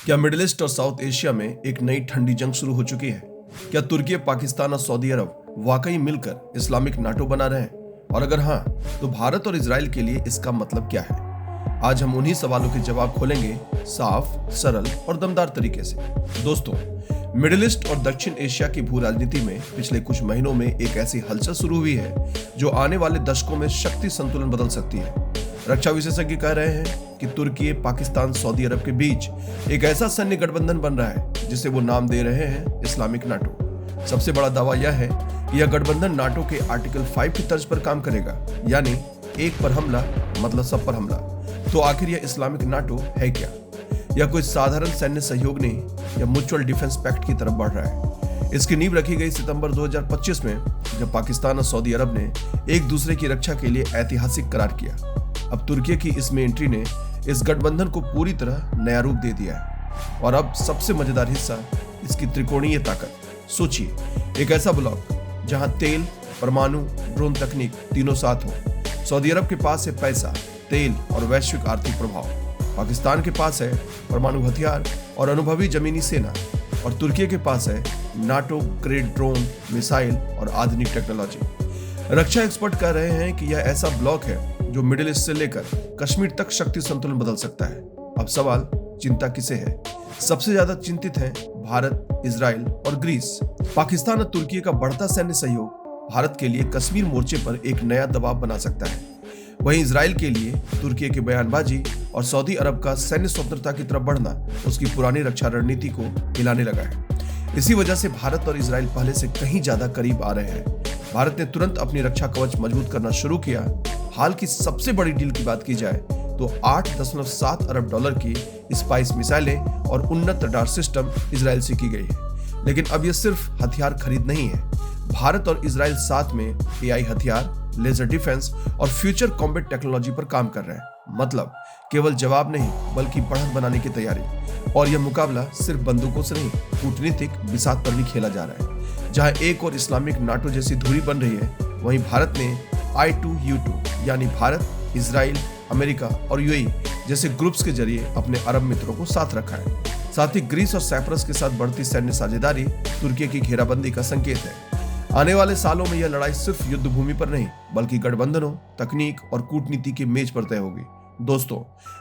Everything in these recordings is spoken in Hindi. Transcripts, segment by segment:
क्या मिडिल ईस्ट और साउथ एशिया में एक नई ठंडी जंग शुरू हो चुकी है? क्या तुर्की, पाकिस्तान और सऊदी अरब वाकई मिलकर इस्लामिक नाटो बना रहे हैं? और अगर हाँ, तो भारत और इजराइल के लिए इसका मतलब क्या है? आज हम उन्हीं सवालों के जवाब खोलेंगे साफ, सरल और दमदार तरीके से। दोस्तों, मिडिल ईस्ट और दक्षिण एशिया की भू राजनीति में पिछले कुछ महीनों में एक ऐसी हलचल शुरू हुई है जो आने वाले दशकों में शक्ति संतुलन बदल सकती है। रक्षा विशेषज्ञ कह रहे हैं कि तुर्की, पाकिस्तान, सऊदी अरब के बीच एक ऐसा सैन्य गठबंधन बन रहा है जिसे वो नाम दे रहे हैं इस्लामिक नाटो। सबसे बड़ा दावा यह है कि यह गठबंधन नाटो के आर्टिकल 5 की तर्ज पर काम करेगा, यानी एक पर हमला मतलब सब पर हमला। तो आखिर यह इस्लामिक नाटो है क्या? यह कोई साधारण सैन्य सहयोग नहीं, यह म्यूचुअल डिफेंस पैक्ट की तरफ बढ़ रहा है। इसकी नींव रखी गई सितंबर 2025 में, जब पाकिस्तान और सऊदी अरब ने एक दूसरे की रक्षा के लिए ऐतिहासिक करार किया। अब तुर्की की इसमें एंट्री ने इस गठबंधन को पूरी तरह नया रूप दे दिया है। और अब सबसे मजेदार हिस्सा, इसकी त्रिकोणीय ताकत। सोचिए, एक ऐसा ब्लॉक जहां तेल, परमाणु, ड्रोन तकनीक तीनों साथ हो। सऊदी अरब के पास है पैसा, तेल और वैश्विक आर्थिक प्रभाव। पाकिस्तान के पास है परमाणु हथियार और अनुभवी जमीनी सेना। और तुर्की के पास है नाटो ग्रेड ड्रोन, मिसाइल और आधुनिक टेक्नोलॉजी। रक्षा एक्सपर्ट कह रहे हैं कि यह ऐसा ब्लॉक है जो मिडिल ईस्ट से लेकर कश्मीर तक शक्ति संतुलन बदल सकता है। अब सवाल, चिंता किसे है? सबसे ज्यादा चिंतित हैं भारत, इजराइल और ग्रीस। पाकिस्तान और तुर्की का बढ़ता सैन्य सहयोग भारत के लिए कश्मीर मोर्चे पर एक नया दबाव बना सकता है। वहीं इजराइल के लिए तुर्की की बयानबाजी और सऊदी अरब का सैन्य स्वतंत्रता की तरफ बढ़ना उसकी पुरानी रक्षा रणनीति को हिलाने लगा है। इसी वजह से भारत और इजराइल पहले से कहीं ज्यादा करीब आ रहे हैं। भारत ने तुरंत अपनी रक्षा कवच मजबूत करना शुरू किया। हाल की सबसे बड़ी डील की बात की जाए तो 8.7 अरब डॉलर की स्पाइस मिसाइलें और उन्नत रडार सिस्टम इजराइल से की गई है। लेकिन अब यह सिर्फ हथियार खरीद नहीं है। भारत और इजराइल साथ में एआई हथियार, लेजर डिफेंस और फ्यूचर कॉम्बैट टेक्नोलॉजी पर काम कर रहे हैं। मतलब केवल जवाब नहीं, बल्कि बढ़त बनाने की तैयारी। और यह मुकाबला सिर्फ बंदूकों से नहीं, कूटनीतिक बिसात पर भी खेला जा रहा है। जहां एक और इस्लामिक नाटो जैसी धुरी बन रही है, वहीं भारत ने I2U2 यानी भारत, इजराइल, अमेरिका और यूएई जैसे ग्रुप्स के जरिए अपने अरब मित्रों को साथ रखा है। साथ ही ग्रीस और साइप्रस के साथ बढ़ती सैन्य साझेदारी तुर्की की घेराबंदी का संकेत है। आने वाले सालों में यह लड़ाई सिर्फ युद्ध भूमि पर नहीं, बल्कि गठबंधनों, तकनीक और कूटनीति की मेज पर तय होगी। दोस्तों,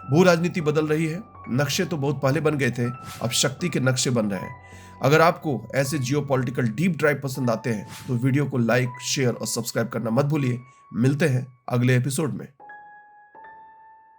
भू राजनीति बदल रही है। नक्शे तो बहुत पहले बन गए थे, अब शक्ति के नक्शे बन रहे हैं। अगर आपको ऐसे जियोपॉलिटिकल डीप ड्राइव पसंद आते हैं तो वीडियो को लाइक, शेयर और सब्सक्राइब करना मत भूलिए। मिलते हैं अगले एपिसोड में।